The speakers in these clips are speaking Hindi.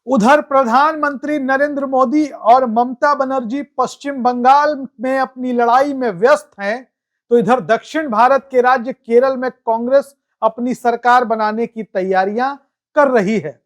उधर प्रधानमंत्री नरेंद्र मोदी और ममता बनर्जी पश्चिम बंगाल में अपनी लड़ाई में व्यस्त हैं, तो इधर दक्षिण भारत के राज्य केरल में कांग्रेस अपनी सरकार बनाने की तैयारियां कर रही है।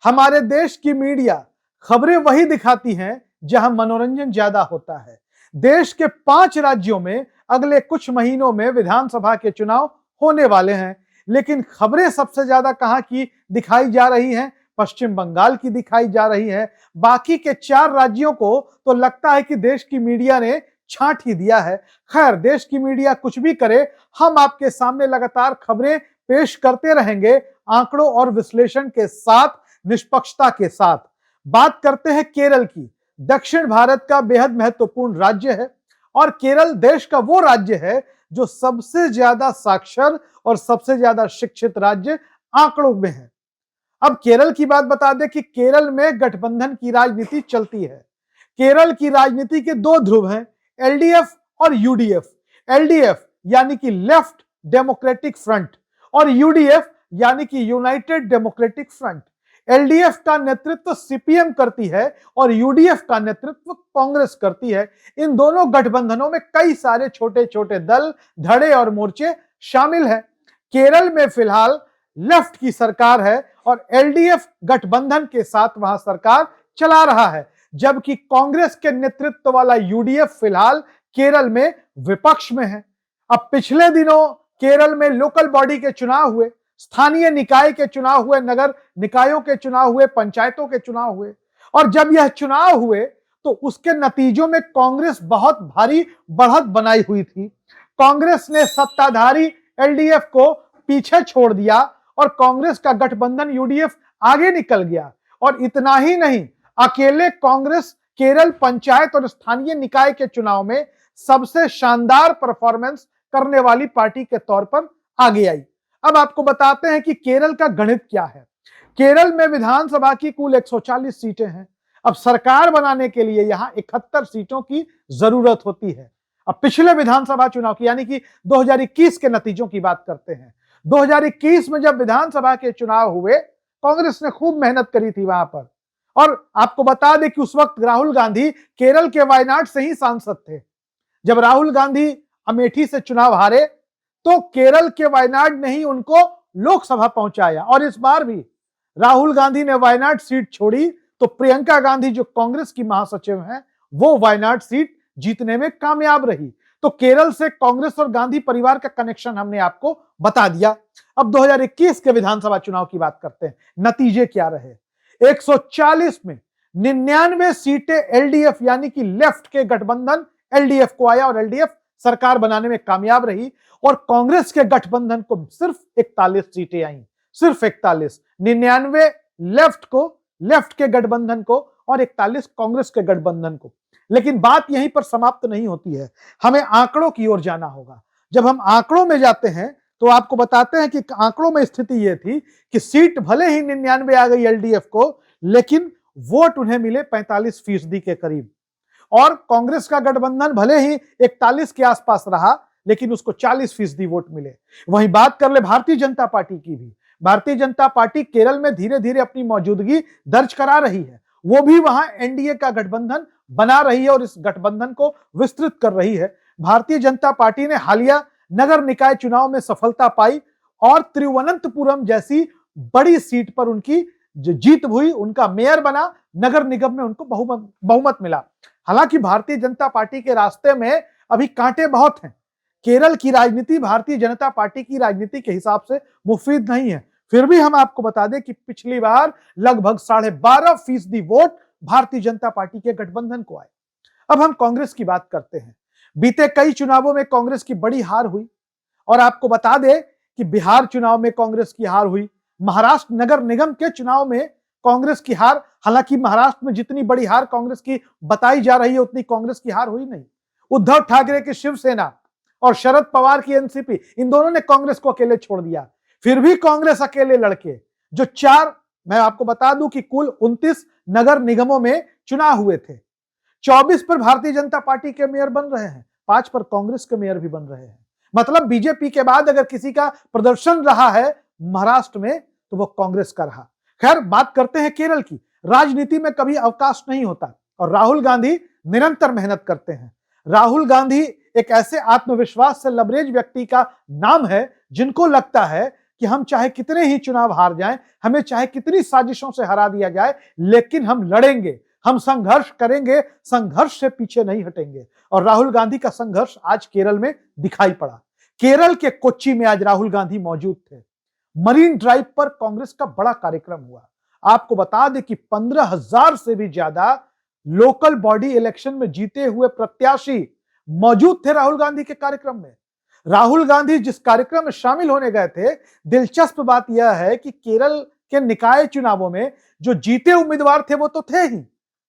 हमारे देश की मीडिया खबरें वही दिखाती हैं जहां मनोरंजन ज्यादा होता है। देश के 5 राज्यों में अगले कुछ महीनों में विधानसभा के चुनाव होने वाले हैं, लेकिन खबरें सबसे ज्यादा कहां की दिखाई जा रही हैं? पश्चिम बंगाल की दिखाई जा रही है। बाकी के 4 राज्यों को तो लगता है कि देश की मीडिया ने छांट ही दिया है। खैर, देश की मीडिया कुछ भी करे, हम आपके सामने लगातार खबरें पेश करते रहेंगे, आंकड़ों और विश्लेषण के साथ, निष्पक्षता के साथ। बात करते हैं केरल की। दक्षिण भारत का बेहद महत्वपूर्ण राज्य है और केरल देश का वो राज्य है जो सबसे ज्यादा साक्षर और सबसे ज्यादा शिक्षित राज्य आंकड़ों में है। अब केरल की बात बता दें कि केरल में गठबंधन की राजनीति चलती है। केरल की राजनीति के 2 ध्रुव हैं, एलडीएफ और यूडीएफ। एलडीएफ यानी कि लेफ्ट डेमोक्रेटिक फ्रंट और यूडीएफ यानी कि यूनाइटेड डेमोक्रेटिक फ्रंट। एलडीएफ का नेतृत्व सीपीएम करती है और यूडीएफ का नेतृत्व कांग्रेस करती है। इन दोनों गठबंधनों में कई सारे छोटे छोटे दल, धड़े और मोर्चे शामिल हैं। केरल में फिलहाल लेफ्ट की सरकार है और एलडीएफ गठबंधन के साथ वहां सरकार चला रहा है, जबकि कांग्रेस के नेतृत्व वाला यूडीएफ फिलहाल केरल में विपक्ष में है। अब पिछले दिनों केरल में लोकल बॉडी के चुनाव हुए, स्थानीय निकाय के चुनाव हुए, नगर निकायों के चुनाव हुए, पंचायतों के चुनाव हुए, और जब यह चुनाव हुए तो उसके नतीजों में कांग्रेस बहुत भारी बढ़त बनाई हुई थी। कांग्रेस ने सत्ताधारी एलडीएफ को पीछे छोड़ दिया और कांग्रेस का गठबंधन यूडीएफ आगे निकल गया। और इतना ही नहीं, अकेले कांग्रेस केरल पंचायत और स्थानीय निकाय के चुनाव में सबसे शानदार परफॉर्मेंस करने वाली पार्टी के तौर पर आगे आई। अब आपको बताते हैं कि केरल का गणित क्या है। केरल में विधानसभा की कुल 140 सीटें हैं। अब सरकार बनाने के लिए यहां 71 सीटों की जरूरत होती है। अब पिछले विधानसभा चुनाव की यानी कि 2021 के नतीजों की बात करते हैं। 2021 में जब विधानसभा के चुनाव हुए, कांग्रेस ने खूब मेहनत करी थी वहां पर। और आपको बता दें कि उस वक्त राहुल गांधी केरल के वायनाड से ही सांसद थे। जब राहुल गांधी अमेठी से चुनाव हारे तो केरल के वायनाड ने ही उनको लोकसभा पहुंचाया। और इस बार भी राहुल गांधी ने वायनाड सीट छोड़ी तो प्रियंका गांधी जो कांग्रेस की महासचिव हैं, वो वायनाड सीट जीतने में कामयाब रही। तो केरल से कांग्रेस और गांधी परिवार का कनेक्शन हमने आपको बता दिया। अब 2021 के विधानसभा चुनाव की बात करते हैं। नतीजे क्या रहे? 140 में 99 सीटें एलडीएफ यानी कि लेफ्ट के गठबंधन एलडीएफ को आया और एलडीएफ सरकार बनाने में कामयाब रही। और कांग्रेस के गठबंधन को सिर्फ 41 सीटें आई, सिर्फ 41। 99 लेफ्ट को, लेफ्ट के गठबंधन को, और 41 कांग्रेस के गठबंधन को। लेकिन बात यहीं पर समाप्त नहीं होती है, हमें आंकड़ों की ओर जाना होगा। जब हम आंकड़ों में जाते हैं तो आपको बताते हैं कि आंकड़ों में स्थिति यह थी कि सीट भले ही 99 आ गई एलडीएफ को, लेकिन वोट उन्हें मिले 45% के करीब। और कांग्रेस का गठबंधन भले ही 41 के आसपास रहा, लेकिन उसको 40% वोट मिले। वहीं बात कर ले भारतीय जनता पार्टी की भी। भारतीय जनता पार्टी केरल में धीरे धीरे अपनी मौजूदगी दर्ज करा रही है। वो भी वहां एनडीए का गठबंधन बना रही है और इस गठबंधन को विस्तृत कर रही है। भारतीय जनता पार्टी ने हालिया नगर निकाय चुनाव में सफलता पाई और तिरुवनंतपुरम जैसी बड़ी सीट पर उनकी जीत हुई, उनका मेयर बना, नगर निगम में उनको बहुमत मिला। हालांकि भारतीय जनता पार्टी के रास्ते में अभी कांटे बहुत हैं। केरल की राजनीति भारतीय जनता पार्टी की राजनीति के हिसाब से मुफीद नहीं है। फिर भी हम आपको बता दें कि पिछली बार लगभग 12.5% वोट भारतीय जनता पार्टी के गठबंधन को आए। अब हम कांग्रेस की बात करते हैं। बीते कई चुनावों में कांग्रेस की बड़ी हार हुई और आपको बता दें कि बिहार चुनाव में कांग्रेस की हार हुई, महाराष्ट्र नगर निगम के चुनाव में कांग्रेस की हार। हालांकि महाराष्ट्र में जितनी बड़ी हार कांग्रेस की बताई जा रही है, उतनी कांग्रेस की हार हुई नहीं। उद्धव ठाकरे की शिवसेना और शरद पवार की एनसीपी, इन दोनों ने कांग्रेस को अकेले छोड़ दिया। फिर भी कांग्रेस अकेले लड़के जो 4, मैं आपको बता दूं कि कुल 29 नगर निगमों में चुनाव हुए थे। 24 पर भारतीय जनता पार्टी के मेयर बन रहे हैं, 5 पर कांग्रेस के मेयर भी बन रहे हैं। मतलब बीजेपी के बाद अगर किसी का प्रदर्शन रहा है महाराष्ट्र में तो वो कांग्रेस का रहा। खैर, बात करते हैं केरल की। राजनीति में कभी अवकाश नहीं होता और राहुल गांधी निरंतर मेहनत करते हैं। राहुल गांधी एक ऐसे आत्मविश्वास से लबरेज व्यक्ति का नाम है जिनको लगता है कि हम चाहे कितने ही चुनाव हार जाएं, हमें चाहे कितनी साजिशों से हरा दिया जाए, लेकिन हम लड़ेंगे, हम संघर्ष करेंगे, संघर्ष से पीछे नहीं हटेंगे। और राहुल गांधी का संघर्ष आज केरल में दिखाई पड़ा। केरल के कोच्चि में आज राहुल गांधी मौजूद थे। मरीन ड्राइव पर कांग्रेस का बड़ा कार्यक्रम हुआ। आपको बता दें कि 15,000 से भी ज्यादा लोकल बॉडी इलेक्शन में जीते हुए प्रत्याशी मौजूद थे राहुल गांधी के कार्यक्रम में। राहुल गांधी जिस कार्यक्रम में शामिल होने गए थे, दिलचस्प बात यह है कि केरल के निकाय चुनावों में जो जीते उम्मीदवार थे वो तो थे ही,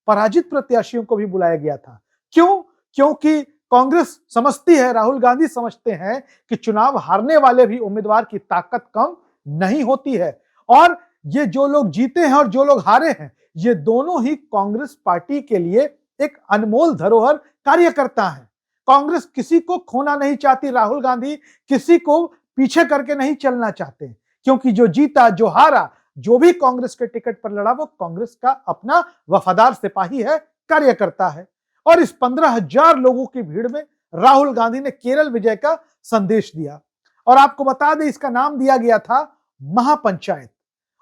पराजित प्रत्याशियों को भी बुलाया गया था। क्यों? क्योंकि कांग्रेस समझती है, राहुल गांधी समझते हैं कि चुनाव हारने वाले भी उम्मीदवार की ताकत कम नहीं होती है। और ये जो लोग जीते हैं और जो लोग हारे हैं, ये दोनों ही कांग्रेस पार्टी के लिए एक अनमोल धरोहर कार्यकर्ता हैं। कांग्रेस किसी को खोना नहीं चाहती, राहुल गांधी किसी को पीछे करके नहीं चलना चाहते, क्योंकि जो जीता, जो हारा, जो भी कांग्रेस के टिकट पर लड़ा, वो कांग्रेस का अपना वफादार सिपाही है, कार्यकर्ता है। और इस 15,000 लोगों की भीड़ में राहुल गांधी ने केरल विजय का संदेश दिया। और आपको बता दें, इसका नाम दिया गया था महापंचायत।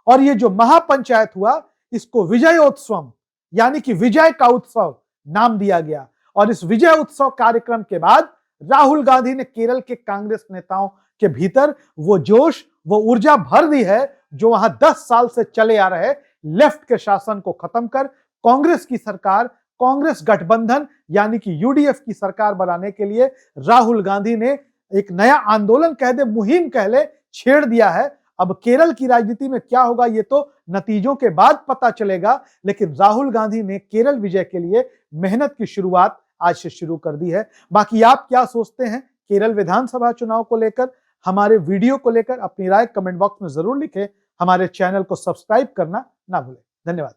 और ये जो महापंचायत हुआ, इसको विजयोत्सव यानी कि विजय का उत्सव नाम दिया गया। और इस विजय उत्सव कार्यक्रम के बाद राहुल गांधी ने केरल के कांग्रेस नेताओं के भीतर वो जोश, वो ऊर्जा भर दी है जो वहां 10 साल से चले आ रहे लेफ्ट के शासन को खत्म कर कांग्रेस की सरकार, कांग्रेस गठबंधन यानी कि यूडीएफ की सरकार बनाने के लिए राहुल गांधी ने एक नया आंदोलन कह दे, मुहिम कह ले, छेड़ दिया है। अब केरल की राजनीति में क्या होगा ये तो नतीजों के बाद पता चलेगा, लेकिन राहुल गांधी ने केरल विजय के लिए मेहनत की शुरुआत आज से शुरू कर दी है। बाकी आप क्या सोचते हैं केरल विधानसभा चुनाव को लेकर, हमारे वीडियो को लेकर अपनी राय कमेंट बॉक्स में जरूर लिखें। हमारे चैनल को सब्सक्राइब करना ना भूलें। धन्यवाद।